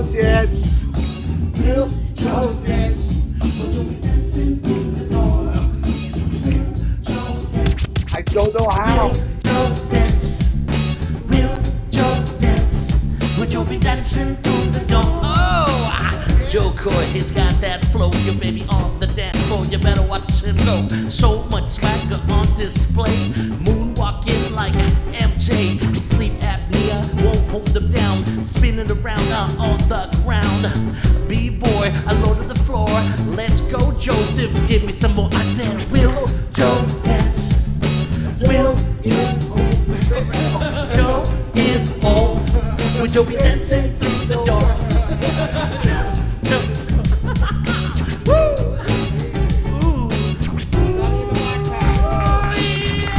Joe dance. Will Joe dance? Will Joe be dancing through the door? Will Joe dance? I don't know how. Will Joe dance? Will Joe dance? Will Joe be dancing through the door? Oh, Joe Coy, he's got that flow. Your baby on the dance floor, you better watch him go. So much swagger on display. Moonwalking like MJ. Sleep apnea won't hold him down. Spinning around on the ground. B-boy, I loaded the floor. Let's go, Joseph, give me some more. I said, Will Joe dance? Will Joe is old. Will Joe be dancing through the door? Joe. Woo! Ooh. Oh, yeah.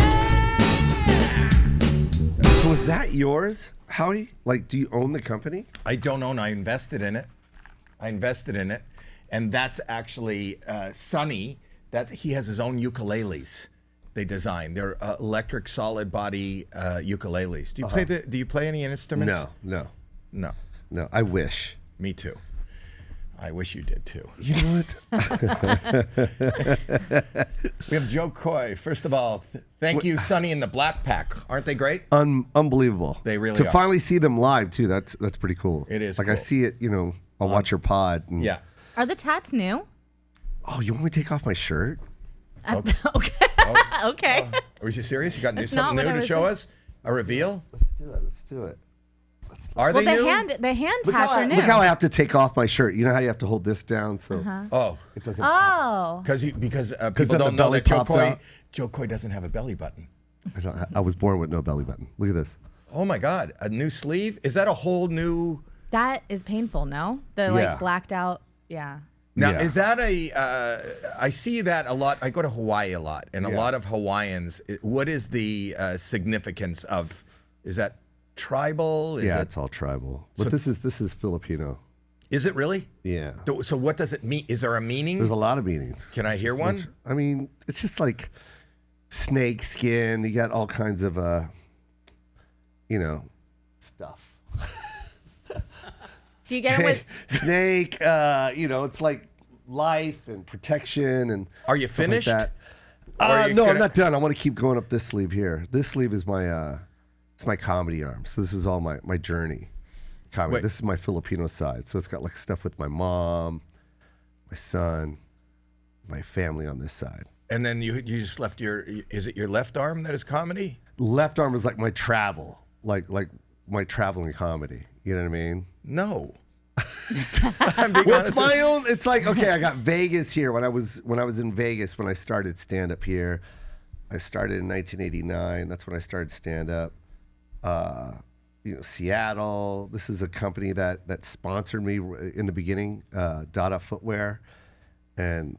So is that yours, Howie? Like, do you own the company? I don't own. I invested in it. And that's actually Sonny. That he has his own ukuleles. They design. They're electric solid body ukuleles. Do you play Do you play any instruments? No. No. I wish. Me too. I wish you did too. You know what? We have Joe Coy. First of all, thank you, Sonny and the Black Pack. Aren't they great? Unbelievable. They really to are. finally see them live too. That's pretty cool. It is like cool. I see it. I'll watch your pod. And, Yeah. Are the tats new? Oh, you want me to take off my shirt? Okay. Okay. Are you serious? You got That's something not what new I to was show thinking. us? A reveal? Let's do it. Are Well, they new? the hand Look tats are new. Look how I have to take off my shirt. You know how you have to hold this down so Oh, it doesn't. Oh. because people then don't the know belly that pops out. Joe Coy doesn't have a belly button. I was born with no belly button. Look at this. Oh my God, a new sleeve? Is that a whole new? That is painful, no? The Yeah. blacked out. Yeah. Now, Yeah. is that I see that a lot. I go to Hawaii a lot, and a Yeah. lot of Hawaiians. What is the significance of? Is that tribal? Is It's all tribal. But this is Filipino. Is it really? Yeah. So what does it mean? Is there a meaning? There's a lot of meanings. Can I hear one? I mean, it's just like snake skin. You got all kinds of stuff. Do you get it with Snake, it's like life and protection and Are you stuff like finished? that. Or are you No, gonna- I'm not done. I want to keep going up this sleeve here. This sleeve is my it's my comedy arm. So this is all my journey. Comedy. Wait. This is my Filipino side. So it's got like stuff with my mom, my son, my family on this side. And then you just left is it your left arm that is comedy? Left arm is like my travel, like my traveling comedy. You know what I mean? No. I'm being Well, honest it's with my you. own. It's like, okay, I got Vegas here when I was in Vegas when I started stand up here. I started in 1989. That's when I started stand up. Seattle. This is a company that sponsored me in the beginning, Dada Footwear, and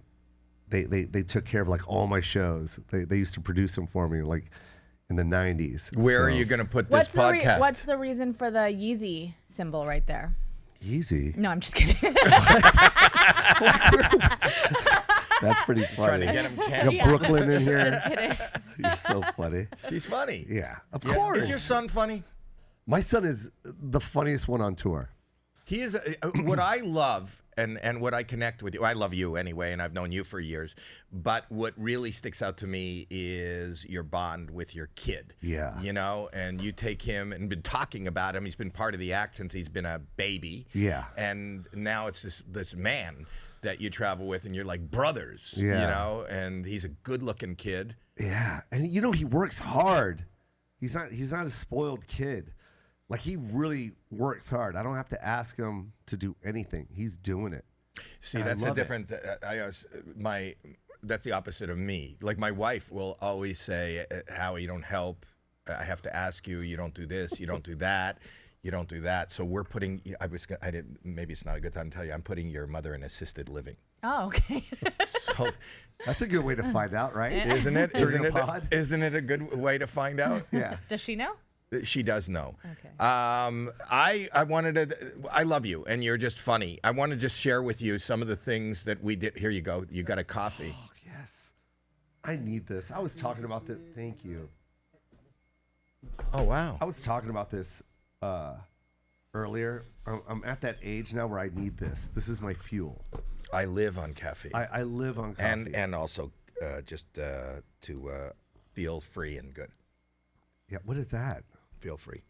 they took care of like all my shows. They used to produce them for me like in the 90s. Where are So- you going to put this podcast? what's the reason for the Yeezy symbol right there? Easy. No, I'm just kidding. That's pretty Trying funny. to get him You candy. got Brooklyn in here. Just kidding. You're so funny. She's funny. Yeah, of Yeah. course. Is your son funny? My son is the funniest one on tour. He is what I love and what I connect with you. I love you anyway, and I've known you for years. But what really sticks out to me is your bond with your kid. Yeah. And you take him and been talking about him. He's been part of the act since he's been a baby. Yeah. And now it's this man that you travel with, and you're like brothers. Yeah. And he's a good-looking kid. Yeah, and he works hard. He's not a spoiled kid. Like he really works hard. I don't have to ask him to do anything. He's doing it. See, And I that's the love it. difference. That's the opposite of me. Like my wife will always say, "Howie, you don't help. I have to ask you. You don't do this. You don't do that. You don't do that." So we're putting. I didn't. Maybe it's not a good time to tell you. I'm putting your mother in assisted living. Oh, okay. So, That's a good way to find out, right? isn't it? During a pod? Isn't it a good way to find out? Yeah. Does she know? She does know. Okay. I wanted to. I love you, and you're just funny. I want to just share with you some of the things that we did. Here you go. You got a coffee. Oh, yes. I need this. I was talking about this. Thank you. Oh wow. I was talking about this earlier, I'm at that age now where I need this. This is my fuel. I live on caffeine. I live on coffee. and also just to feel free and good. Yeah, what is that? Feel free.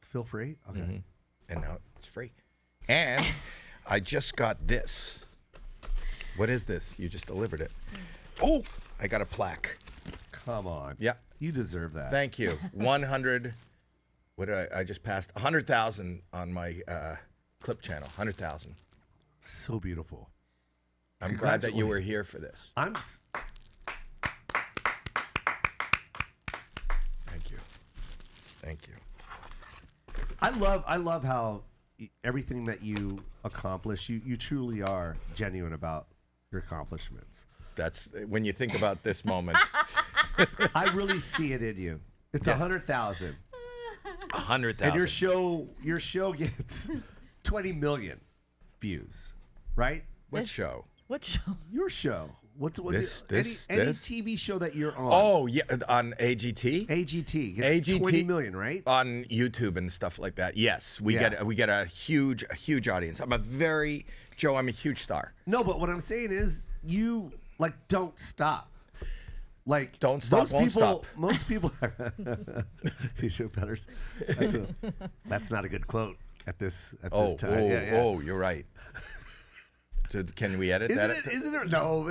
Feel free? Okay. And now it's free. And I just got this. What is this? You just delivered it. Oh, I got a plaque. Come on. Yeah. You deserve that. Thank you. 100. What did I just passed 100,000 on my clip channel. 100,000. So beautiful. I'm glad that you were here for this. Thank you. Thank you. I love how everything that you accomplish, you truly are genuine about your accomplishments. That's when you think about this moment. I really see it in you. It's 100,000. 100,000. And your show gets 20 million views, right? What show? What show? Your show. What's This? any TV show that you're on? Oh, yeah, on AGT? AGT gets 20 million, right? On YouTube and stuff like that. Yes, we Yeah. get a huge audience. I'm a huge star. No, but what I'm saying is you don't stop. Like Don't stop, won't stop. Most people you should better. That's not a good quote at this time. Yeah. You're right. Can we edit that? Isn't it? No,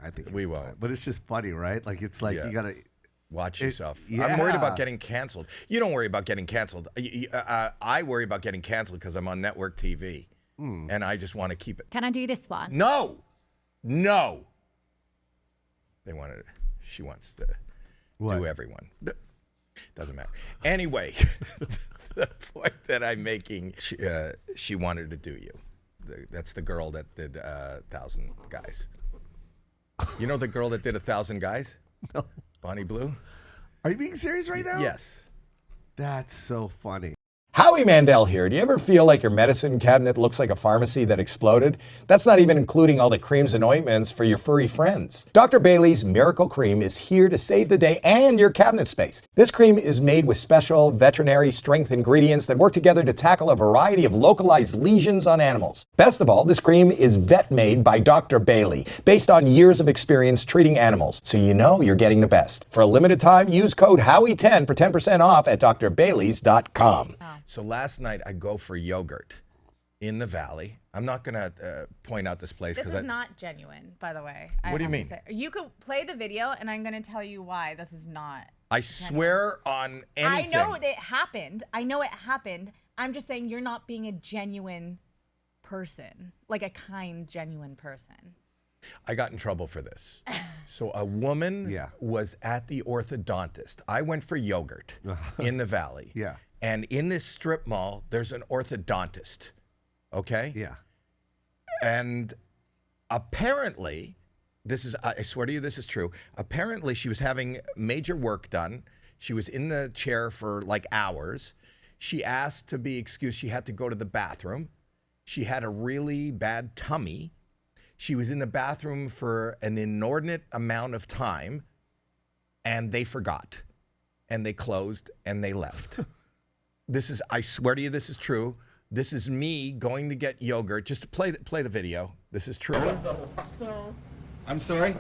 I think We won't. But it's just funny, right? Like it's like Yeah. you gotta. Watch yourself. yeah. I'm worried about getting canceled. You don't worry about getting canceled. I worry about getting canceled because I'm on network TV, and I just want to keep it. Can I do this one? No. They wanted it. She wants to do everyone. Doesn't matter. Anyway, the point that I'm making, she wanted to do you. That's the girl that did 1,000 Guys. You know the girl that did 1,000 Guys? No. Bonnie Blue? Are you being serious right now? Yes. That's so funny. Howie Mandel here. Do you ever feel like your medicine cabinet looks like a pharmacy that exploded? That's not even including all the creams and ointments for your furry friends. Dr. Bailey's Miracle Cream is here to save the day and your cabinet space. This cream is made with special veterinary strength ingredients that work together to tackle a variety of localized lesions on animals. Best of all, this cream is vet made by Dr. Bailey, based on years of experience treating animals, so you know you're getting the best. For a limited time, use code Howie10 for 10% off at drbailey's.com. So last night I go for yogurt in the valley. I'm not going to point out this place This because is not genuine, by the way. What do you have to mean? say. You could play the video, and I'm going to tell you why this is not. I swear on anything. I know it happened. I'm just saying you're not being a genuine person, like a kind, genuine person. I got in trouble for this. So a woman was at the orthodontist. I went for yogurt in the valley. Yeah. And in this strip mall, there's an orthodontist. Okay? Yeah. And apparently, I swear to you, this is true. Apparently, she was having major work done. She was in the chair for like hours. She asked to be excused. She had to go to the bathroom. She had a really bad tummy. She was in the bathroom for an inordinate amount of time, and they forgot. And they closed, and they left. I swear to you, this is true. This is me going to get yogurt. Just to play the video. This is true. I'm sorry?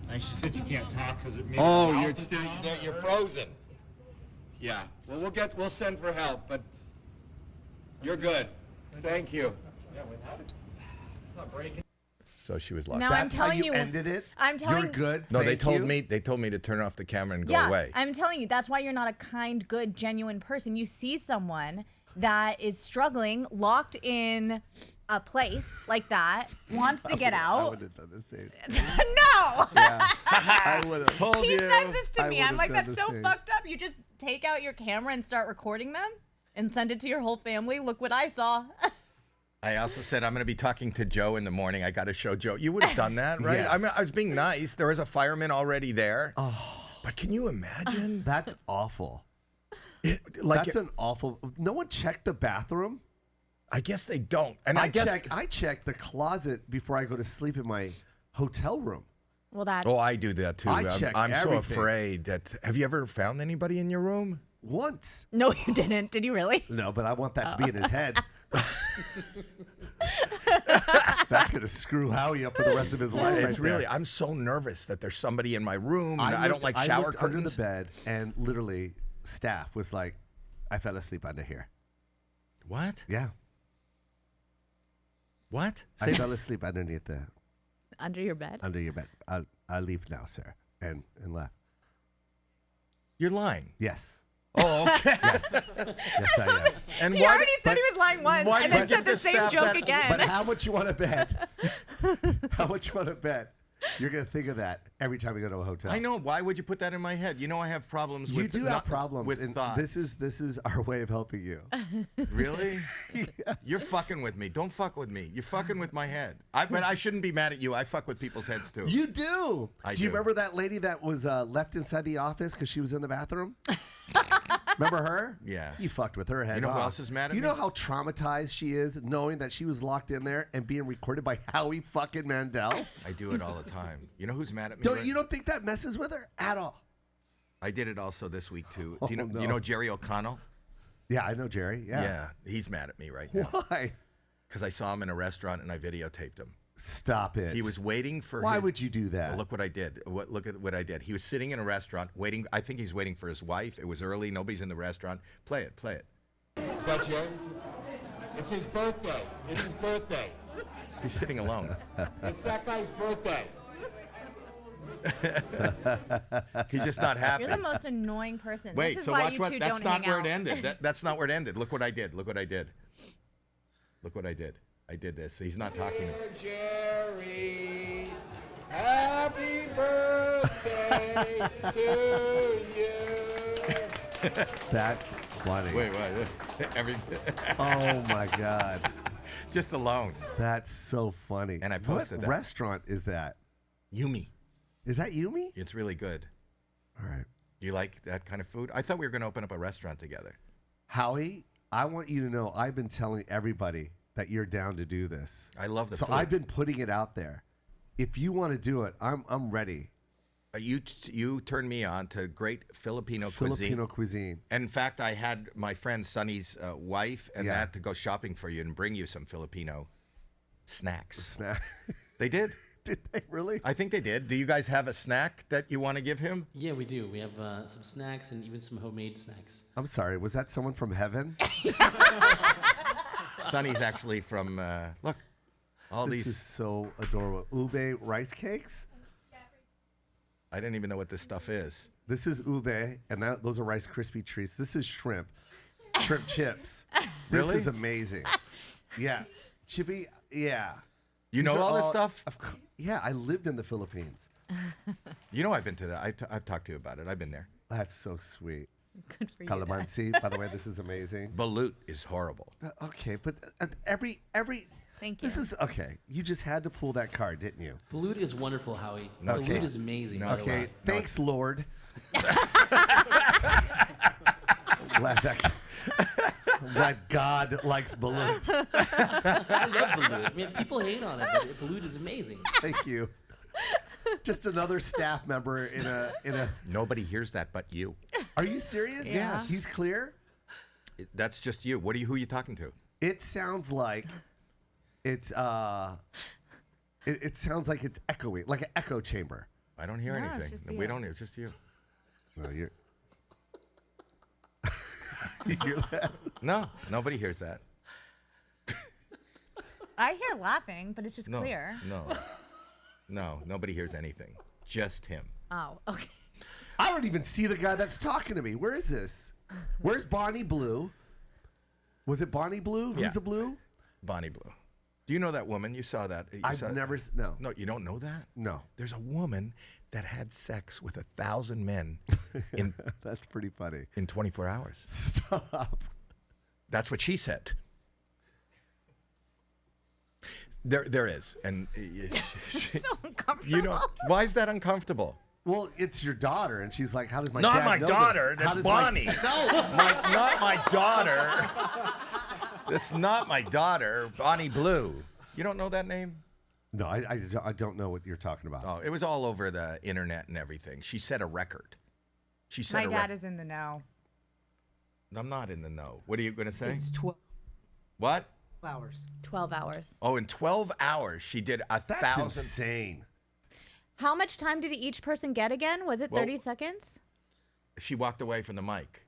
And she said you can't talk because it makes Oh, her you're mouth still sound. you're frozen. Yeah. Well, we'll send for help, but you're good. Thank you. Yeah, without it. It's not breaking. So she was locked. Now out. I'm telling how you ended it. I'm telling You're good. No, they thank told you. me to turn off the camera and go Yeah, away. I'm telling you, that's why you're not a kind, good, genuine person. You see someone that is struggling, locked in a place like that, wants to get I out. would have done the same. No. Yeah. I would have told He you. sends this to I me. would I'm have like, done that's the so same. fucked up. You just take out your camera and start recording them and send it to your whole family. Look what I saw. I also said I'm going to be talking to Joe in the morning. I got to show Joe. You would have done that, right? Yes. I mean, I was being nice. There was a fireman already there. Oh, But can you imagine? that's awful. Like, That's an awful. No one checked the bathroom. I guess they don't. And I guess. I check the closet before I go to sleep in my hotel room. Well, that. Oh, I do that too. I check I'm so everything. afraid that. Have you ever found anybody in your room? once. No, you didn't. Did you really? No, but I want that to be in his head. That's gonna screw Howie up for the rest of his life. It's right really. there. I'm so nervous that there's somebody in my room. I don't like I shower looked under curtains. the bed, and literally, staff was like, "I fell asleep under here." What? Yeah, What? I fell asleep underneath Under your bed? under your bed. I'll leave now, sir, and left. You're lying. Yes, Oh, okay. yes, I am. And He why? already said he was lying once why and did then you said give the the same staff joke that- again. But how much you want to bet? How much you want to bet? You're gonna think of that every time we go to a hotel. I know. Why would you put that in my head? You know I have problems You with. do have problems with and thought. This is our way of helping you. Really? You're fucking with me. Don't fuck with me. You're fucking with my head. But I shouldn't be mad at you. I fuck with people's heads too. You do. I do you do. remember that lady that was left inside the office because she was in the bathroom? Remember her? Yeah. You fucked with her head. You know who off. else is mad at You me? know how traumatized she is knowing that she was locked in there and being recorded by Howie fucking Mandel? I do it all the time. You know who's mad at me? Don't right? you don't think that messes with her at all? I did it also this week too. Oh, Do you know? no. You know Jerry O'Connell? Yeah, I know Jerry. Yeah. Yeah, he's mad at me right now Why? because I saw him in a restaurant and I videotaped him. Stop it. He was waiting for. Why his- would you do that? Well, look what I did. Look at what I did. He was sitting in a restaurant waiting. I think he's waiting for his wife. It was early. Nobody's in the restaurant. Play it. Play it. Is that Jerry? It's his birthday. It's his birthday. He's sitting alone. It's that guy's birthday. He's just not happy. You're the most annoying person. Wait, this is so why watch you what. two That's don't not hang where out. it ended. That's not where it ended. Look what I did. Look what I did. Look what I did. I did this. He's not talking. Jerry, happy birthday to you. That's funny. Wait. Every. Oh my God. Just alone. That's so funny. And I posted what that. restaurant is that? Yumi. Is that Yumi? It's really good. All right. You like that kind of food? I thought we were going to open up a restaurant together. Howie, I want you to know I've been telling everybody that you're down to do this. I love the So food. I've been putting it out there. If you want to do it, I'm ready. You turned me on to great Filipino cuisine. Filipino cuisine. And in fact, I had my friend Sonny's wife and Yeah. that to go shopping for you and bring you some Filipino snacks. Snack. They did. Did they really? I think they did. Do you guys have a snack that you want to give him? Yeah, we do. We have some snacks and even some homemade snacks. I'm sorry. Was that someone from heaven? Sonny's actually from, look, all This is these. so adorable. Ube rice cakes. I didn't even know what this stuff is. This is ube, and those are Rice Krispie treats. This is shrimp chips. This Really? is amazing. Yeah, chippy. Yeah. You know These are all this stuff? Yeah, I lived in the Philippines. You know I've been to that. I've talked to you about it. I've been there. That's so sweet. Good for you. Calamansi. By the way, this is amazing. Balut is horrible. Okay, but every. Thank This you. is okay. You just had to pull that card, didn't you? Balut is wonderful, Howie. Okay. Balut is amazing. No, by the Okay. way. Thanks, Lord. I'm glad God likes balut. I love balut. I mean, people hate on it, but balut is amazing. Thank you. Just another staff member in a. Nobody hears that but you. Are you serious? Yeah. He's clear. That's just you. Who are you talking to? It sounds like it's It sounds like it's echoing, like an echo chamber. I don't hear No, it's anything. just We you. don't hear. It's just you. No, you're. You hear that? No, nobody hears that. I hear laughing, but it's just No, clear. no, nobody hears anything. Just him. Oh, okay. I don't even see the guy that's talking to me. Where is this? Where's Bonnie Blue? Was it Bonnie Blue? Who's Yeah. the blue? Bonnie Blue. Do you know that woman? You saw that. You I've saw- never. No. No, you don't know that? No. There's a woman that had sex with 1,000 men in That's pretty funny. 24 hours. Stop. That's what she said. There is, and So uncomfortable. you know why is that uncomfortable? Well, it's your daughter, and she's like, "How does my Not dad my know daughter. this? How That's does my- Bonnie. Not my daughter. That's not my daughter, Bonnie Blue. You don't know that name? No, I don't know what you're talking about. Oh, it was all over the internet and everything. She set a record. She set My a dad record. is in the know. I'm not in the know. What are you going to say? It's 12 What? hours. 12 hours. Oh, in 12 hours, she did That's 1,000. insane. How much time did each person get again? Was it Well, 30 seconds? She walked away from the mic.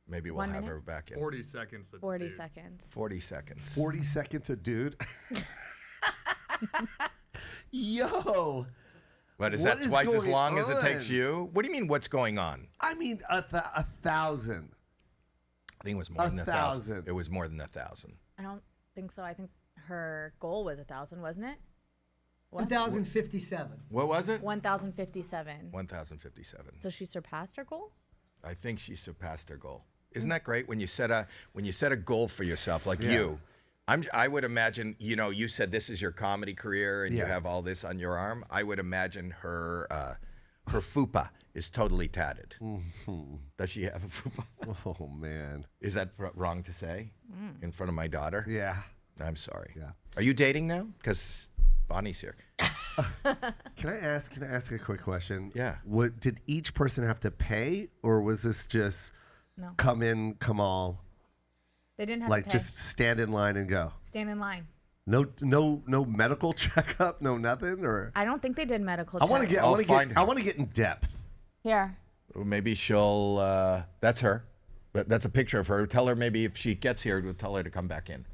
Maybe we'll 1 have minute? her back in. 40 seconds. 40 seconds. 40 seconds. 40 seconds a dude. Yo. But is What that is twice as going long as it takes on? you? What do you mean, what's going on? I mean, 1,000. I think it was more than 1,000. 1,000. It was more than 1,000. I don't think so. I think her goal was 1,000, wasn't it? What? 1,057. What was it? 1,057. 1,057. So she surpassed her goal? I think she surpassed her goal. Isn't that great when you set a goal for yourself like Yeah. you? I would imagine, you said this is your comedy career and you Yeah. have all this on your arm. I would imagine her fupa is totally tatted. Does she have a fupa? Oh, man. Is that wrong to say in front of my daughter? Yeah. I'm sorry. Yeah. Are you dating now? Because Bonnie's here. Can I ask a quick question? Yeah. What did each person have to pay, or was this just No. come in, come all, They didn't have like to pay. just stand in line and go? Stand in line. No medical checkup, no nothing, or I don't think they did medical I want to check. get I'll find her. I want to get in depth. Here. Maybe she'll. That's her. That's a picture of her. Tell her maybe if she gets here, we'll tell her to come back in.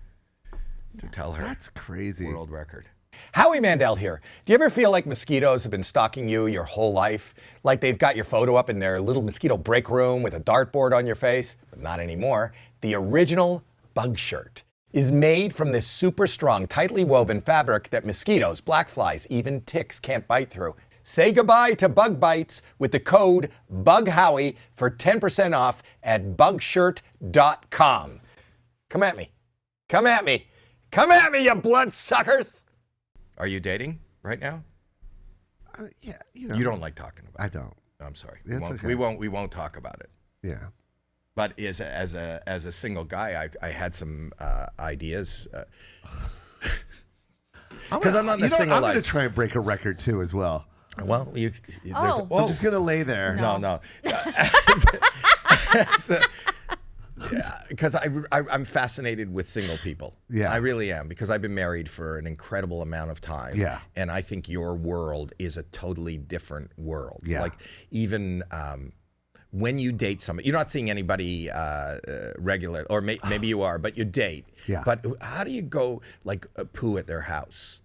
To tell her. That's crazy. World record. Howie Mandel here. Do you ever feel like mosquitoes have been stalking you your whole life? Like they've got your photo up in their little mosquito break room with a dartboard on your face? But not anymore. The original Bug Shirt is made from this super strong, tightly woven fabric that mosquitoes, black flies, even ticks can't bite through. Say goodbye to bug bites with the code BUGHOWIE for 10% off at bugshirt.com. Come at me. Come at me. Come at me, you bloodsuckers. Are you dating right now? Yeah, You don't like talking about I it. don't. I'm sorry. It's okay. We won't talk about it. Yeah. But as a single guy, I had some ideas. Because I'm not in the single I'm life. going to try and break a record too, as well. Well, Oh. I'm just going to lay there. No. Because I'm fascinated with single people. Yeah. I really am, because I've been married for an incredible amount of time. Yeah. And I think your world is a totally different world. Yeah. Like even when you date somebody, you're not seeing anybody regular, or maybe you are, but you date. Yeah. But how do you go like poo at their house,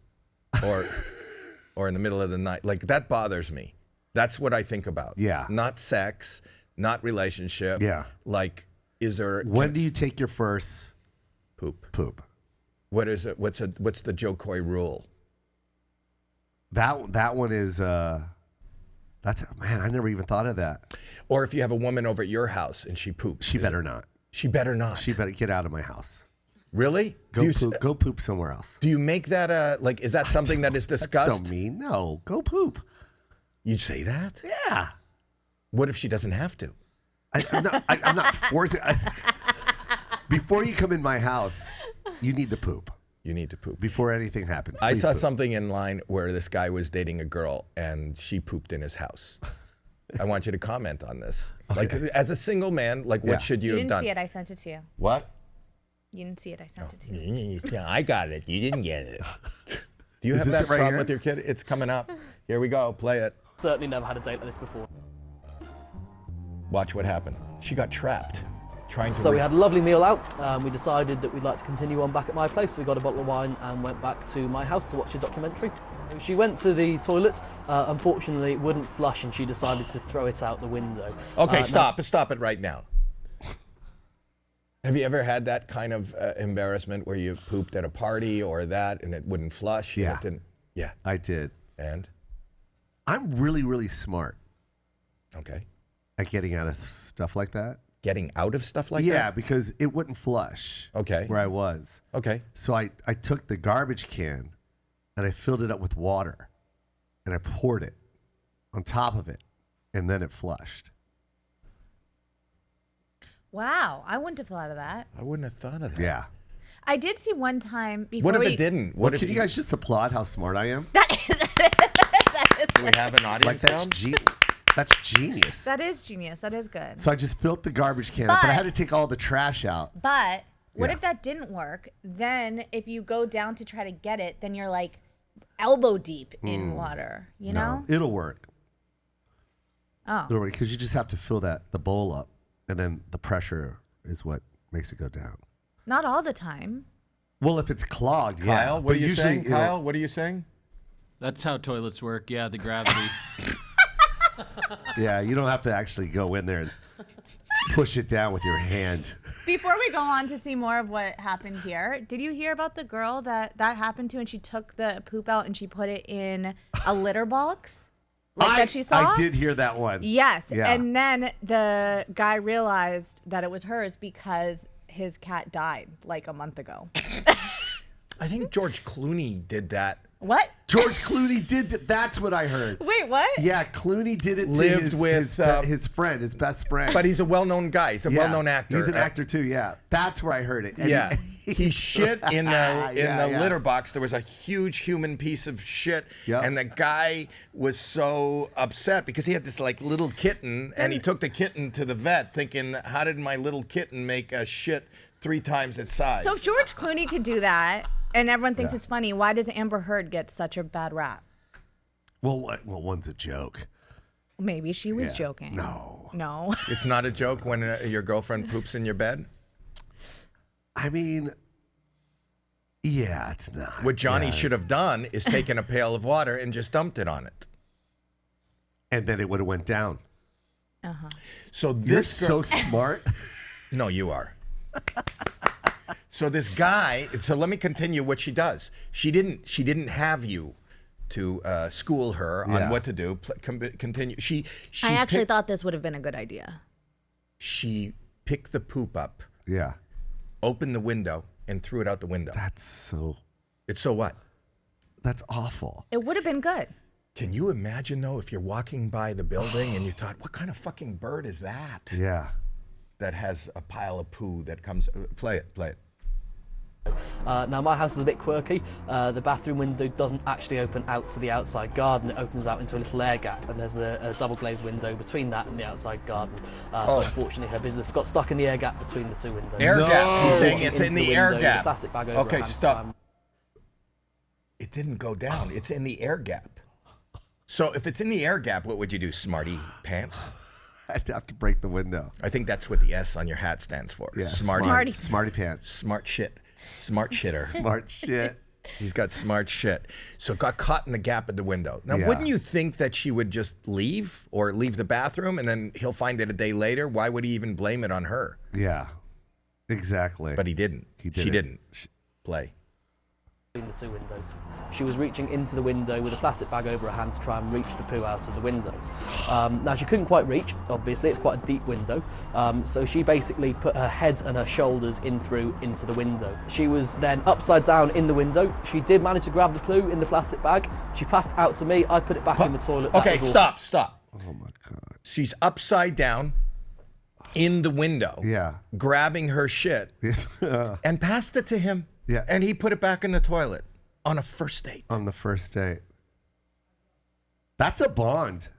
or in the middle of the night? Like that bothers me. That's what I think about. Yeah. Not sex, not relationship. Yeah. Like, is there When do you take your first poop? What is it? What's the Joe Coy rule? That one is that's man, I never even thought of that. Or if you have a woman over at your house and she poops, She better not. She better not. She better get out of my house. Really? Go poop somewhere else. Do you make that like? Is that something that is discussed? That's so mean. No, go poop. You say that? Yeah. What if she doesn't have to? I'm not forcing. Before you come in my house, you need to poop. You need to poop. Before anything happens. I Please saw poop. something in line where this guy was dating a girl and she pooped in his house. I want you to comment on this. Like, as a single man, like, Yeah. what should you You have didn't done? see it. I sent it to you. What? You didn't see it. I sent it to you. Yeah, I got it. You didn't get it. Do you Is have this that it right problem here? with your kid? It's coming up. Here we go. Play it. Certainly never had a date like this before. Watch what happened. She got trapped trying to. So we had a lovely meal out. We decided that we'd like to continue on back at my place. We got a bottle of wine and went back to my house to watch a documentary. She went to the toilet. Unfortunately, it wouldn't flush, and she decided to throw it out the window. Okay, now- stop it right now. Have you ever had that kind of embarrassment where you pooped at a party or that and it wouldn't flush? and Yeah. It didn't, yeah. I did. And? I'm really, really smart Okay. at getting out of stuff like that. Getting out of stuff like Yeah, that? because it wouldn't flush. Okay. Where I was. Okay. So I took the garbage can and I filled it up with water and I poured it on top of it and then it flushed. Wow, I wouldn't have thought of that. I wouldn't have thought of that. Yeah. I did see one time before. What if we, it didn't? What can you guys just applaud how smart I am? That is, Do we have an audience Like that's sound? That's genius. That is genius. That is good. So I just built the garbage can up, but I had to take all the trash out. But what Yeah. if that didn't work? Then if you go down to try to get it, then you're like elbow deep in water, you know? No, it'll work. Oh. It'll work because you just have to fill the bowl up, and then the pressure is what makes it go down. Not all the time. Well, if it's clogged, yeah. Kyle, what but are you usually saying? it'll- Kyle, what are you saying? That's how toilets work. Yeah, the gravity. Yeah, you don't have to actually go in there and push it down with your hand. Before we go on to see more of what happened here, did you hear about the girl that happened to and she took the poop out and she put it in a litter box? That she saw? I did hear that one. Yes. Yeah. And then the guy realized that it was hers because his cat died like a month ago. I think George Clooney did that. What? George Clooney did. That's what I heard. Wait, what? Yeah, Clooney did it to Lived his, with, his friend, his best friend. But he's a well-known guy. He's a Yeah, well-known actor. He's an actor too. Yeah, that's where I heard it. And Yeah, he shit in the Yeah. litter box. There was a huge human piece of shit, Yep. and the guy was so upset because he had this like little kitten, and he took the kitten to the vet, thinking, "How did my little kitten make a shit 3 times its size?" So if George Clooney could do that and everyone thinks it's funny, why does Amber Heard get such a bad rap? Well, one's a joke. Maybe she was Yeah. joking. No. No. It's not a joke when your girlfriend poops in your bed. I mean, yeah, it's not. What Johnny Yeah. should have done is taken a pail of water and just dumped it on it. And then it would have went down. So You're this so smart. No, you are. So this guy. So let me continue what she does. She didn't have you to school her on Yeah. what to do. Continue. She I actually picked, thought this would have been a good idea. she picked the poop up, Yeah, opened the window, and threw it out the window. that's It's what? that's awful. It would have been good. Can you imagine though if you're walking by the building and you thought, what kind of fucking bird is that? Yeah. That has a pile of poo that comes. Play it. Now my house is a bit quirky. The bathroom window doesn't actually open out to the outside garden. It opens out into a little air gap, and there's a double glazed window between that and the outside garden. So unfortunately, her business got stuck in the air gap between the two windows. Air gap. He's saying Walking it's in into the air window with a gap. plastic bag over Okay, her hand. stop. It didn't go down. It's in the air gap. So if it's in the air gap, what would you do, smarty pants? I'd have to break the window. I think that's what the S on your hat stands for. Yeah, Smarty. Smarty pants. Smart shit. Smart shitter. Smart shit. He's got smart shit. So got caught in the gap at the window. Now, Yeah. wouldn't you think that she would just leave or leave the bathroom and then he'll find it a day later? Why would he even blame it on her? Yeah, exactly. But he didn't. He She didn't. didn't. Play. Between the two windows. She was reaching into the window with a plastic bag over her hand to try and reach the poo out of the window. Now she couldn't quite reach, obviously, it's quite a deep window, so she basically put her head and her shoulders in through into the window. She was then upside down in the window. She did manage to grab the poo in the plastic bag. She passed out to me, I put it back in the toilet. That Okay, was all. stop. Oh my god. She's upside down in the window, Yeah. grabbing her shit, and passed it to him. Yeah. And he put it back in the toilet on a first date. On the first date. That's a bond.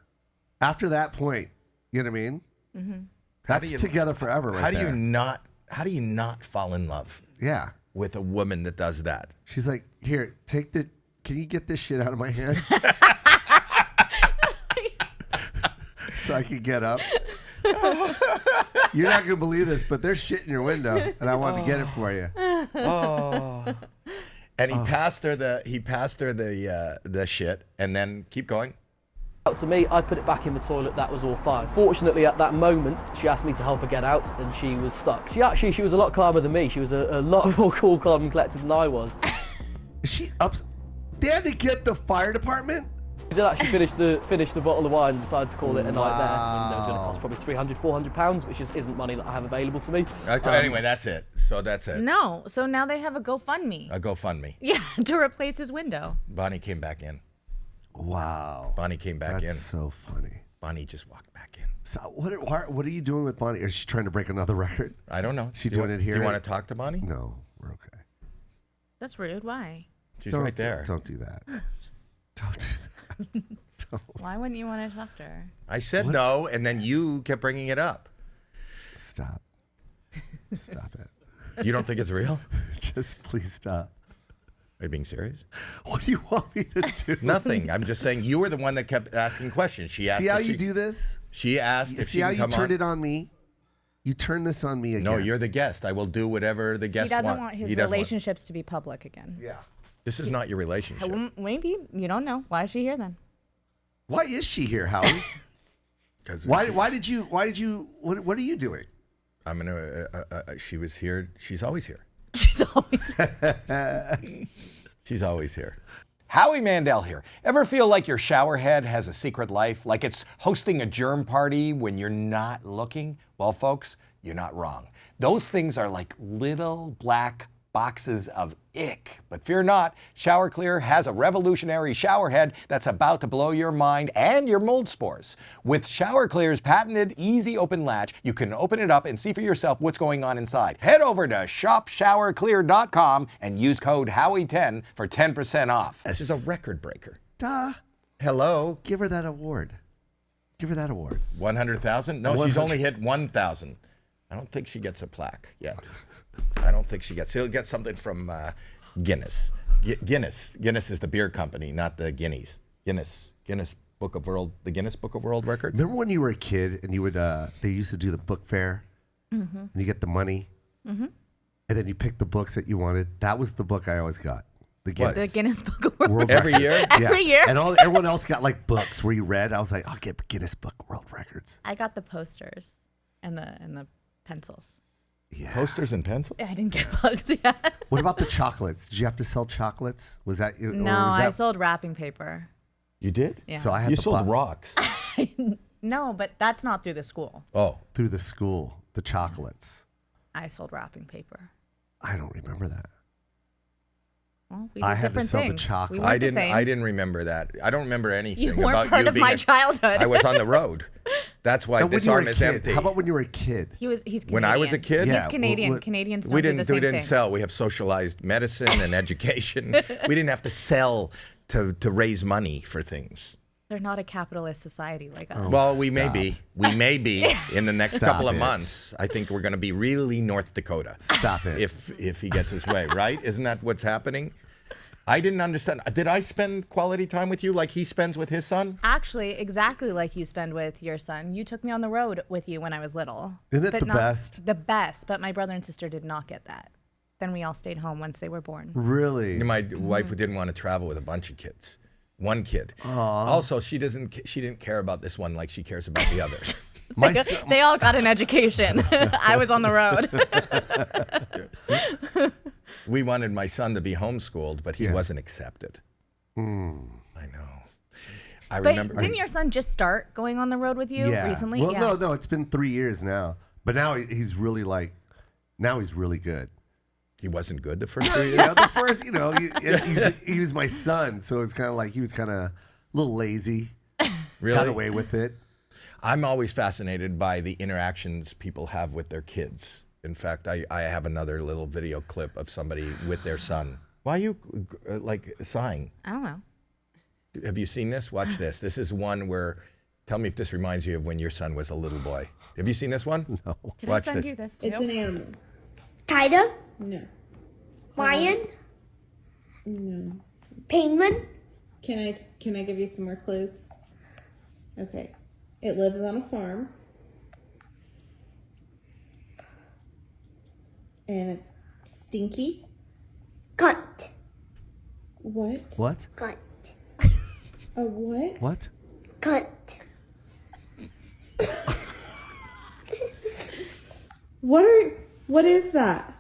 After that point, you know what I mean? Mm-hmm. That's do you- together forever, right How do there. you not fall in love Yeah. with a woman that does that? She's like, here, can you get this shit out of my hand? So I can get up. You're not gonna believe this, but there's shit in your window, and I want to get it for you. And he passed her the shit, and then keep going. Out to me, I put it back in the toilet, that was all fine. Fortunately, at that moment, she asked me to help her get out, and she was stuck. She was a lot calmer than me. She was a lot more cool, calm, and collected than I was. Is she up? They had to get the fire department. We did actually finish the bottle of wine and decided to call it a night there. And it was going to cost probably £300-400, which just isn't money that I have available to me. Anyway, that's it. So that's it. No. So now they have a GoFundMe. A GoFundMe. Yeah, to replace his window. Bonnie came back in. Wow. Bonnie came back That's in. so funny. Bonnie just walked back in. So what are you doing with Bonnie? Is she trying to break another record? I don't know. She Do you doing want- it here? Do you want to talk to Bonnie? No, we're okay. That's rude. Why? She's Don't right there. Don't do that. Don't do that. Why wouldn't you want to talk to her? I said no, and then you kept bringing it up. Stop. Stop it. You don't think it's real? Just please stop. Are you being serious? What do you want me to do? Nothing. I'm just saying you were the one that kept asking questions. She asked. See how if you she- do this? She asked if See she how can you come turned on. it on me? You turn this on me again. No, you're the guest. I will do whatever the He guest doesn't wants. want his He doesn't want- relationships to be public again. Yeah. This is not your relationship. Maybe. You don't know. Why is she here then? Why is she here, Howie? 'Cause Why did you? What are you doing? I'm gonna. She was here. She's always here. She's always. She's always here. Howie Mandel here. Ever feel like your shower head has a secret life? Like it's hosting a germ party when you're not looking? Well, folks, you're not wrong. Those things are like little black boxes of ick. But fear not, Shower Clear has a revolutionary shower head that's about to blow your mind and your mold spores. With Shower Clear's patented easy open latch, you can open it up and see for yourself what's going on inside. Head over to shopshowerclear.com and use code Howie10 for 10% off. This is a record breaker. Duh. Hello. Give her that award. Give her that award. 100,000? No, she's 100. only hit 1,000. I don't think she gets a plaque yet. I don't think she gets. She'll get something from Guinness. Guinness. Guinness is the beer company, not the Guineas. Guinness Book of World. The Guinness Book of World Records. Remember when you were a kid and you would? They used to do the book fair, and you get the money, and then you pick the books that you wanted. That was the book I always got. The Guinness. The Guinness Book of World World Every year. Every year. And everyone else got like books where you read. I was like, I'll get Guinness Book World Records. I got the posters and the pencils. Yeah. Posters and pencils. I didn't get bugs yet. What about the chocolates? Did you have to sell chocolates? Was that or No, was I that, sold wrapping paper. You did? Yeah. So I had You to sold buy rocks. No, but that's not through the school. Oh. through the school the chocolates. I sold wrapping paper. I don't remember that. Well, we I did had to different sell the things. chocolate. We I weren't the didn't. same. I didn't remember that. I don't remember anything You weren't about part you of being my a- childhood. I was on the road. That's why Now, when this you were arm a is kid, empty. How about when you were a kid? He's Canadian. When I was a kid? Yeah, He's Canadian. what- Canadians don't we do didn't. the same We didn't thing. sell. We have socialized medicine and education. We didn't have to sell to raise money for things. They're not a capitalist society like us. Well, we may Stop. be. We may be in the next Stop couple of it. months. I think we're going to be really North Dakota. Stop it. If he gets his way, right? Isn't that what's happening? I didn't understand. Did I spend quality time with you like he spends with his son? Actually, exactly like you spend with your son. You took me on the road with you when I was little. Isn't it But the not- best? The best, but my brother and sister did not get that. Then we all stayed home once they were born. Really? My wife didn't want to travel with a bunch of kids. One kid. Also, she didn't care about this one like she cares about the others. My son- They all got an education. I was on the road. We wanted my son to be homeschooled, but he Yeah. wasn't accepted. I know. I But remember. didn't your son just start going on the road with you yeah. recently? Well, yeah. no, it's been 3 years now. But now he's really like, now he's really good. He wasn't good the first 3 years. Yeah, the first, he was my son, so it's kind of like he was kind of a little lazy. Really? Got away with it. I'm always fascinated by the interactions people have with their kids. In fact, I have another little video clip of somebody with their son. Why are you like sighing? I don't know. Have you seen this? Watch this. This is one where, tell me if this reminds you of when your son was a little boy. Have you seen this one? No. Did Watch I send this. you this too? It's an animal. Tiger, No. lion, No. penguin, Can I give you some more clues? Okay. It lives on a farm. And it's stinky. cunt, What? What? cunt, A what? What? cunt. What is that?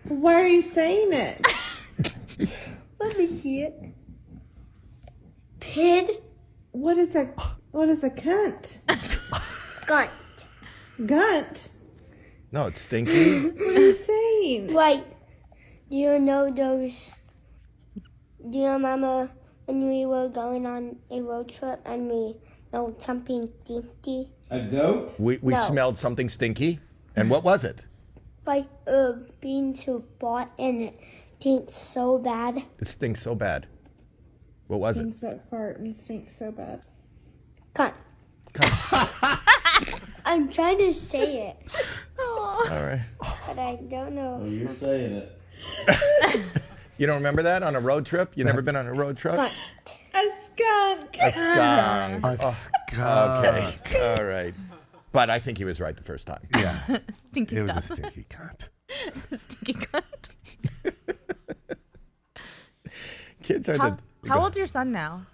Why are you saying it? Let me see it. Pig, What is a cunt? cunt. Gunt? No, it's stinky. What are you saying? Wait, do you know those? Do you remember when we were going on a road trip and we smelled something stinky? A goat? We No. smelled something stinky. And what was it? Like beans who bought and it stinks so bad. It stinks so bad. What was it? Things that fart and stink so bad. Cunt. I'm trying to say it, All right. but I don't know. You're saying it. You don't remember that on a road trip? You never been on a road trip? Cunt. A skunk. A skunk. A skunk. Okay. All right. But I think he was right the first time. Yeah. Stinky It was stuff. a stinky cunt. Stinky cunt. Kids are How old's your son now?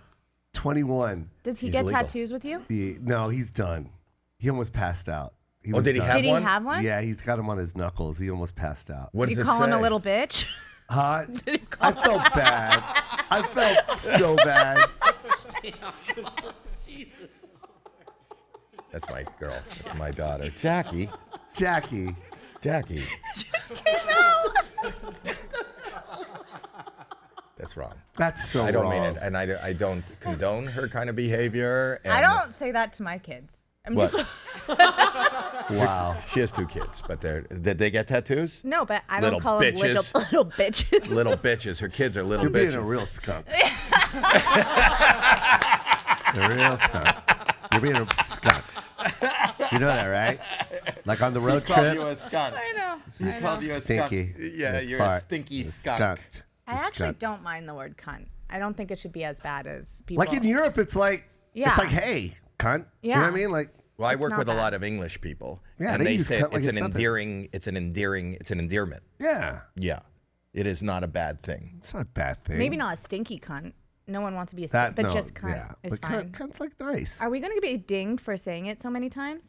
21. Does he He's get legal. tattoos with you? No, he's done. He almost passed out. Oh, did he done. have Did he one? have one? Yeah, he's got him on his knuckles. He almost passed out. What Did does you it call him a say? little bitch? Huh? Did you call I felt bad. I felt so bad. That's my girl. That's my daughter. Jackie. Jackie. Jackie. That's wrong. That's so I don't wrong. mean it, and I don't condone her kind of behavior. And I don't say that to my kids. I'm What? just Wow. She has 2 kids, but did they get tattoos? no, but I Little don't call them little bitches. Little bitches. Her kids are little You're being bitches. a real skunk. A real skunk. You're being a skunk. You know that, right? Like on the road He called trip. you a skunk. I know. He called you a Stinky. skunk. Yeah, You you're a fart. stinky You're skunk. skunked. I You're actually skunked. don't mind the word cunt. I don't think it should be as bad as people. Like in Europe, it's like, Yeah. it's like, hey, cunt. You know Yeah. what I mean? Like, Well, I It's work not with a bad. lot of English people. Yeah, and they they use say cunt like it's it's an something. endearing, it's an endearment. yeah, Yeah. It is not a bad thing. it's not a bad thing. maybe not a stinky cunt. No one wants to be a that, stink, but no, just cunt yeah. is But fine. cunt's like nice. Are we going to be dinged for saying it so many times?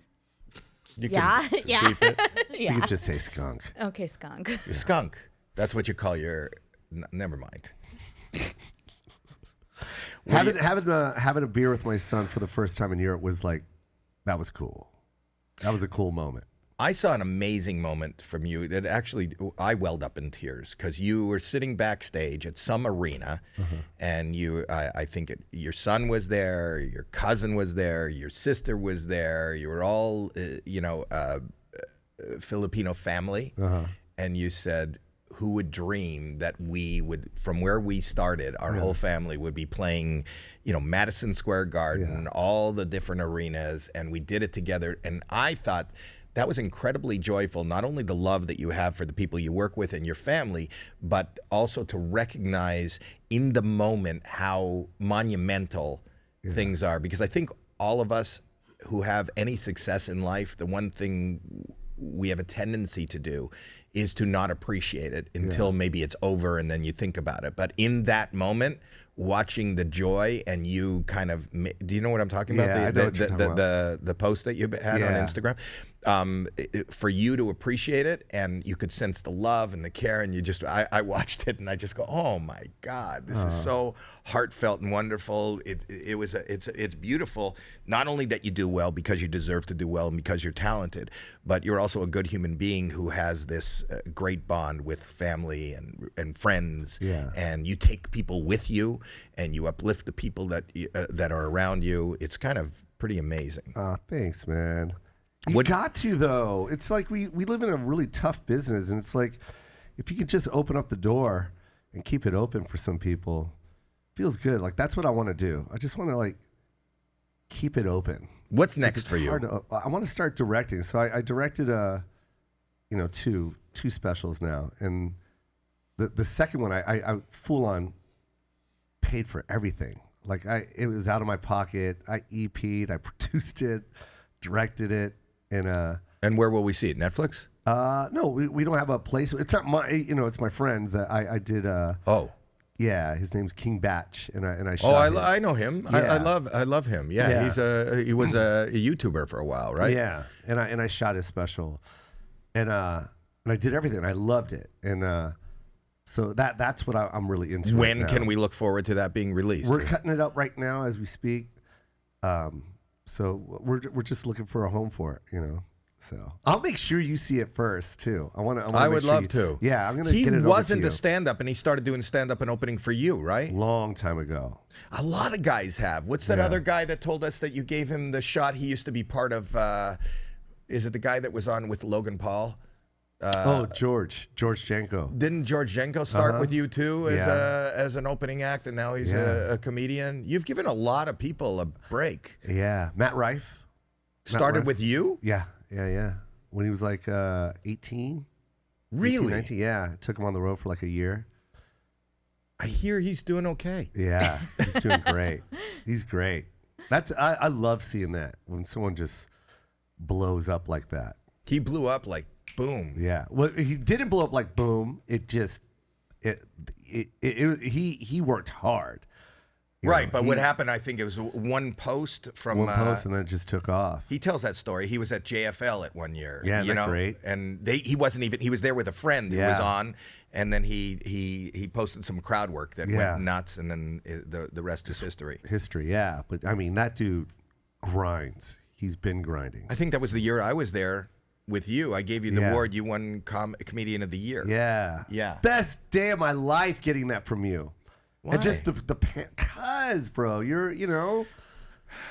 You Yeah, can yeah, beep it. You yeah. could just say skunk. Okay, skunk. Skunk. That's what you call your. Never mind. Having a beer with my son for the first time in Europe was like, that was cool. That was a cool moment. I saw an amazing moment from you that actually I welled up in tears because you were sitting backstage at some arena, and I think your son was there, your cousin was there, your sister was there. You were all Filipino family, and you said, "Who would dream that we would, from where we started, our whole family would be playing, Madison Square Garden, all the different arenas, and we did it together." And I thought that was incredibly joyful, not only the love that you have for the people you work with and your family, but also to recognize in the moment how monumental things are. Because I think all of us who have any success in life, the one thing we have a tendency to do is to not appreciate it until maybe it's over and then you think about it. But in that moment, watching the joy and you kind of, do you know what I'm talking about? Yeah, I know what you're talking about. The post that you had on Instagram, for you to appreciate it, and you could sense the love and the care, and I watched it and I just go, oh my God, this is so heartfelt and wonderful. It's beautiful. Not only that you do well because you deserve to do well and because you're talented, but you're also a good human being who has this great bond with family and friends, and you take people with you and you uplift the people that are around you. It's kind of pretty amazing. Oh, thanks, man. You got to, though. It's like we live in a really tough business, and it's like if you could just open up the door and keep it open for some people, feels good. Like that's what I want to do. I just want to keep it open. What's 'Cause next it's for you? hard to- I want to start directing. So I directed two specials now, and the second one I full on paid for everything. Like it was out of my pocket. I EP'd, I produced it, directed it, and where will we see it? Netflix? No, we don't have a place. It's not my, it's my friends that I did. Yeah, his name's King Batch, and I shot. Oh, I know him. Yeah. I love him. Yeah, he was a YouTuber for a while, right? Yeah, and I shot his special, and I did everything. I loved it, and so that's what I'm really into. When right now. can we look forward to that being released? We're cutting it up right now as we speak. So we're just looking for a home for it, So I'll make sure you see it first too. I would love to. Yeah, I'm gonna He get it. wasn't over a to you. stand-up, and he started doing stand-up and opening for you, right? Long time ago. A lot of guys have. What's that other guy that told us that you gave him the shot? He used to be part of. Is it the guy that was on with Logan Paul? George Janko. Didn't George Jenko start with you too as Yeah. as an opening act, and now he's Yeah. a comedian? You've given a lot of people a break. Yeah, Matt Rife. Started Rife. with you? Yeah. When he was like 18. Really? 18, 19, yeah. Took him on the road for like a year. I hear he's doing okay. Yeah, he's doing great. He's great. I love seeing that when someone just blows up like that. He blew up like boom. Yeah. Well, he didn't blow up like boom. It just he worked hard. You Right, know, but he- what happened, I think it was one post from One post and then it just took off. he tells that story. He was at JFL at one year. Yeah, you isn't that know, great? and he wasn't even. He was there with a friend who was Yeah. on, and then he posted some crowd work that Yeah. went nuts, and then the rest is history. History, yeah. But I mean, that dude grinds. He's been grinding. I think that was the year I was there with you. I gave you the Yeah. award. You won Comedian of the Year. Yeah. Yeah. Best day of my life getting that from you. Why? And just cause, bro, you're you're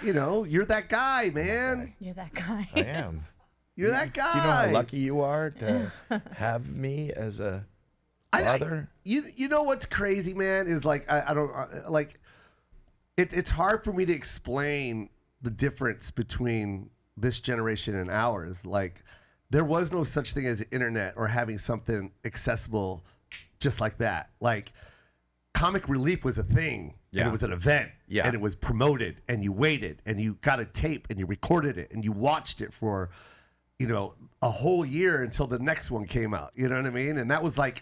that guy, man. You're that guy. I am. You're that guy. Do you know how lucky you are to have me as a father? You know what's crazy, man, is like I don't like it's hard for me to explain the difference between this generation and ours. Like there was no such thing as the internet or having something accessible just like that. Like comic relief was a thing and Yeah. it was an event Yeah. and it was promoted and you waited and you got a tape and you recorded it and you watched it for a whole year until the next one came out. You know what I mean? And that was our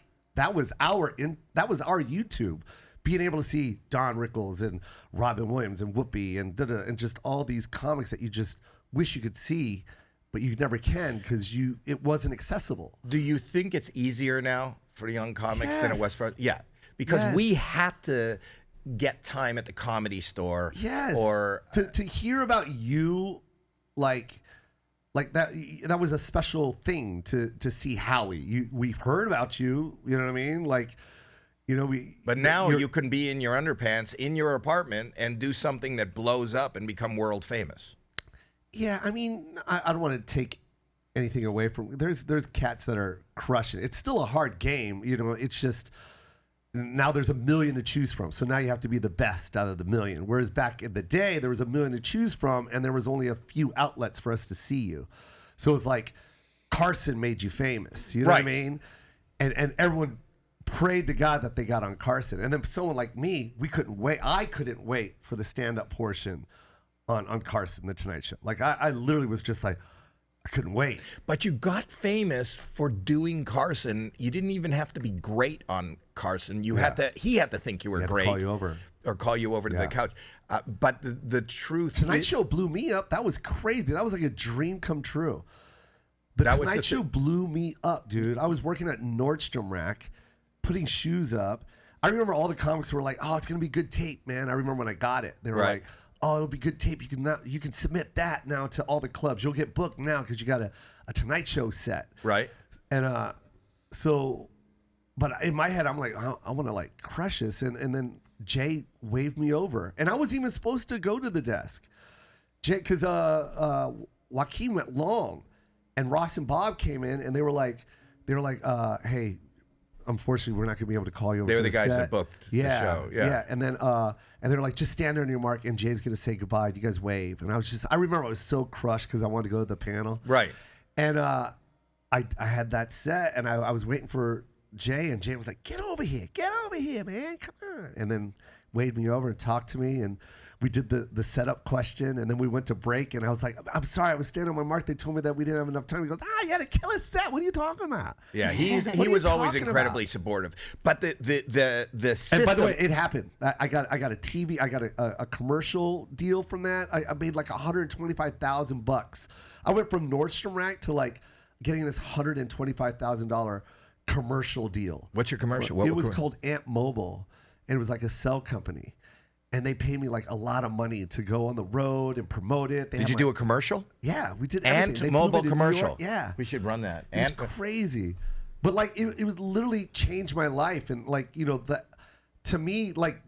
YouTube, being able to see Don Rickles and Robin Williams and Whoopi and and just all these comics that you just wish you could see, but you never can because it wasn't accessible. Do you think it's easier now for young comics than it was Yes. for? Yeah, because Yes. we had to get time at the Comedy Store. Yes. Or to hear about you, like that was a special thing to see Howie. We've heard about you. You know what I mean? Like, But now you're- you can be in your underpants in your apartment and do something that blows up and become world famous. Yeah, I mean, I don't want to take anything away from. There's cats that are crushing. It's still a hard game. It's just now there's a million to choose from. So now you have to be the best out of the million. Whereas back in the day, there was a million to choose from, and there was only a few outlets for us to see you. So it's like Carson made you famous. You know what I Right. mean? And everyone prayed to God that they got on Carson. And then someone like me, we couldn't wait. I couldn't wait for the stand-up portion on Carson, The Tonight Show. Like I literally was just like, I couldn't wait. But you got famous for doing Carson. You didn't even have to be great on Carson. You had to. He had to think you were He had to great. call you over. Or call you over to the couch. But the truth. Tonight Show blew me up. That was crazy. That was like a dream come true. The That was Tonight the Show blew me up, dude. I was working at Nordstrom Rack, putting shoes up. I remember all the comics were like, "Oh, it's gonna be good tape, man." I remember when I got it, they were Right. like, "Oh, it'll be good tape. You can submit that now to all the clubs. You'll get booked now because you got a Tonight Show set." Right. And but in my head, I'm like, I want to like crush this. And then Jay waved me over. And I wasn't even supposed to go to the desk. Jay, because Joaquin went long. And Ross and Bob came in and they were like, hey, unfortunately, we're not going to be able to call you over They to were the guys set. that booked the Yeah, show. Yeah. And then and they were like, just stand there on your mark and Jay's going to say goodbye. You guys wave. And I remember I was so crushed because I wanted to go to the panel. Right. And I had that set, and I was waiting for Jay, and Jay was like, get over here, man, come on. And then waved me over and talked to me, and we did the setup question, and then we went to break, and I was like, I'm sorry, I was standing on my mark. They told me that we didn't have enough time. He goes, you had a killer set. What are you talking about? Yeah, he What are you was always talking incredibly about? supportive. But the system. And by the way, it happened. I got a TV. I got a commercial deal from that. I made like $125,000. I went from Nordstrom Rack to like getting this $125,000 commercial deal. What's your commercial? It was called Amp Mobile, and it was like a cell company. And they paid me like a lot of money to go on the road and promote it. Did you do a commercial? Yeah, we did. And everything. They flew me mobile to New commercial. York. Yeah, We should run that. it was And crazy. But like it was literally changed my life, and like to me, like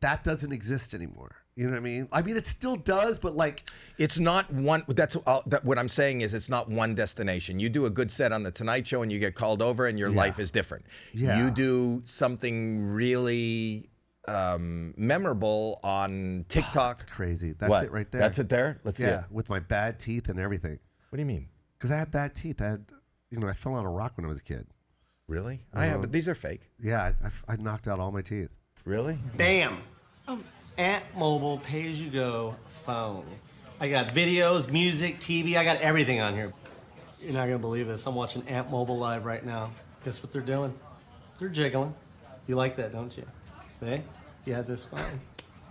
that doesn't exist anymore. You know what I mean? I mean, it still does, but like, It's not one. That's what I'm saying is it's not one destination. You do a good set on the Tonight Show and you get called over, and your life is different. Yeah. You do something really memorable on TikTok. it's crazy. That's What? it right there. That's it there. Let's see Yeah, it. with my bad teeth and everything. What do you mean? Because I had bad teeth. I had, I fell on a rock when I was a kid. Really? I have. But these are fake. Yeah, I knocked out all my teeth. Really? Bam! Ant Mobile pay-as-you-go phone. I got videos, music, TV. I got everything on here. You're not gonna believe this. I'm watching Ant Mobile live right now. Guess what they're doing? They're jiggling. You like that, don't you? See? You had this phone.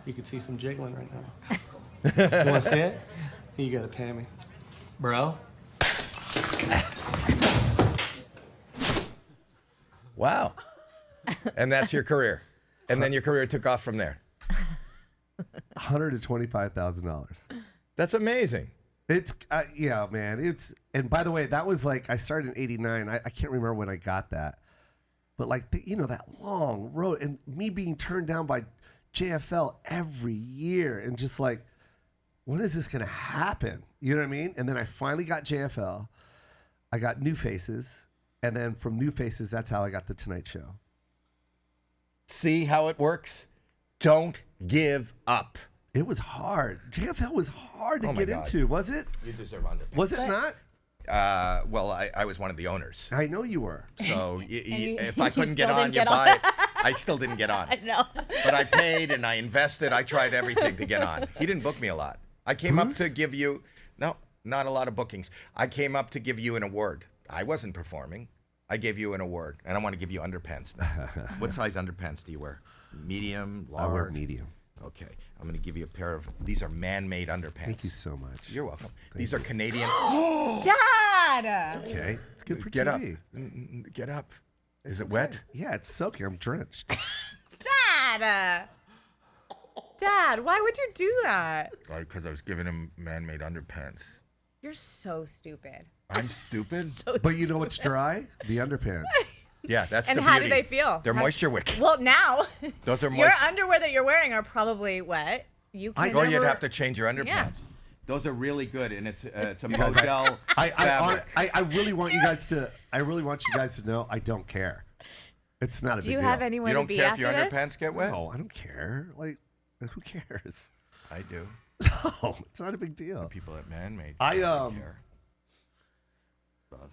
You could see some jiggling right now. You want to see it? You gotta pay me, bro. Wow. And that's your career. And then your career took off from there. $125,000. That's amazing. It's yeah, man. It's and by the way, that was like I started in '89. I can't remember when I got that, but like that long road and me being turned down by JFL every year and just like, when is this gonna happen? You know what I mean? And then I finally got JFL. I got New Faces, and then from New Faces, that's how I got the Tonight Show. See how it works? Don't give up. It was hard. JFL was hard to Oh my get God. into, was it? You deserve underpants. Was it not? Well, I was one of the owners. I know you were. So you- if I you couldn't get still on, didn't you get buy on. it. I still didn't get on. I know. But I paid and I invested. I tried everything to get on. He didn't book me a lot. I came up Bruce? to give you, no, not a lot of bookings. I came up to give you an award. I wasn't performing. I gave you an award. And I want to give you underpants now. What size underpants do you wear? Medium, large? I wear medium. Okay. I'm going to give you a pair of, these are man-made underpants. Thank you so much. You're welcome. These are Canadian. Dad! Okay, it's good for Get up. TV. Get up. Is it wet? Yeah, it's soaking. I'm drenched. Dad! Dad, why would you do that? Because I was giving him man-made underpants. You're so stupid. I'm stupid? But you know what's dry? The underpants. Yeah, that's And the how do beauty. they feel? They're How- moisture wick. Well, now Those are your moist. underwear that you're wearing are probably wet. You can Oh, you'd have to change your underpants. Yeah. Those are really good, and it's a Model fabric. I really want you guys to. I really want you guys to know I don't care. It's not a Do big you deal. have anyone You to don't be care if after your this? underpants get wet? No, I don't care. Like, who cares? I do. No, it's not a big deal. People at Man-Made. I, don't care.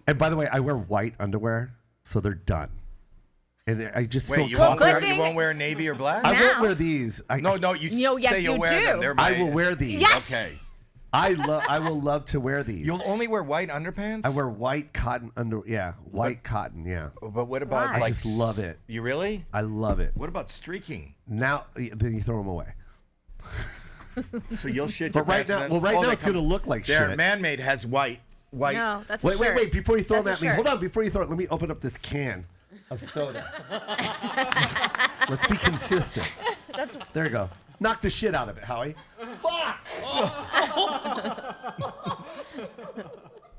And by the way, I wear white underwear, so they're done. And I just Wait, feel you won't, confident. wear, you won't wear navy or black? I won't Now. wear these. No, you No, yes, say you'll you wear them. do. They're I made. will wear these. Yes. Okay. I will love to wear these. You'll only wear white underpants? I wear white cotton under. Yeah, white cotton. Yeah. But what about Why? I like? just love it. You really? I love it. What about streaking? Now, then you throw them away. So you'll shit But your right pants now, and well, then- right Oh, now they it's gonna look like There, shit. Man-Made has white. No, that's a Wait, shirt. before you throw That's them a at me. shirt. Hold on, before you throw it, let me open up this can of soda. Let's be consistent. There you go. Knock the shit out of it, Howie.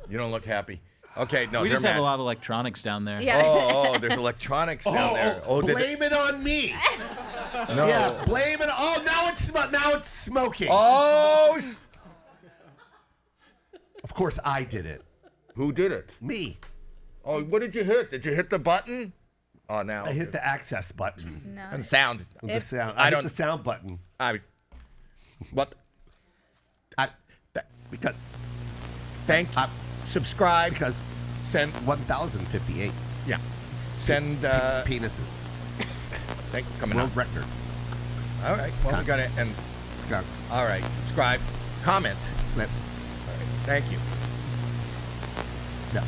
You don't look happy. Okay, no, we they're just have mad. a lot of electronics down there. Yeah. Oh, there's electronics down there. Oh, did blame it on me. No. Yeah, blame it. Oh, now it's smoking. Oh, Of course, I did it. who did it? Me. Oh, what did you hit? Did you hit the button? Oh, now. I hit the access button. No. and sound. The sound. I I hit don't- the sound button. What? Because Subscribe. because Send. 1,058 Yeah. Send. penises. Coming up. World record. All right. Well, we got it. And It's gone. all right. Subscribe. Comment. Flip. Thank you. Yeah.